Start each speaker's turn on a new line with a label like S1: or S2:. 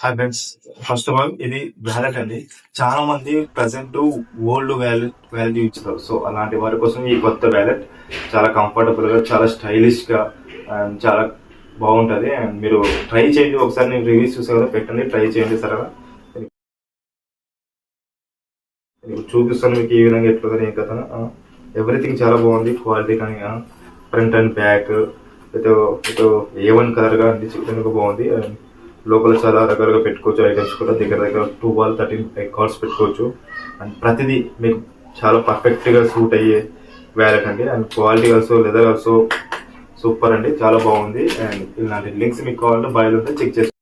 S1: Hi friends, first of all ఇది wallet అండి. చాలా మంది ప్రజెంట్ ఓల్డ్ వ్యాలెట్ ఇచ్చారు. సో అలాంటి వారి కోసం ఈ కొత్త వ్యాలెట్ చాలా కంఫర్టబుల్ గా, చాలా స్టైలిష్ గా అండ్ చాలా బాగుంటది. అండ్ మీరు ట్రై చేయండి. ఒకసారి నేను రివ్యూస్ చూసా కదా, పెట్టండి, ట్రై చేయండి. సరేనా, చూపిస్తాను మీకు ఈ విధంగా ఎట్లా ఏం కదా. ఎవ్రీథింగ్ చాలా బాగుంది, క్వాలిటీ కానీ front and back A1 colour గా అన్ని చికెన్ బాగుంది. అండ్ లోపల చాలా రకాలుగా పెట్టుకోవచ్చు ఐటమ్స్ కూడా. దగ్గర 13 కార్డ్స్ పెట్టుకోవచ్చు. అండ్ ప్రతిదీ మీకు చాలా పర్ఫెక్ట్ గా సూట్ అయ్యే వ్యాలెట్ అండి. And quality also, leather also super అండి, చాలా బాగుంది. అండ్ ఇలాంటి లింక్స్ మీకు కావాలంటే బయలు ఉంటే చెక్ చేసుకోండి.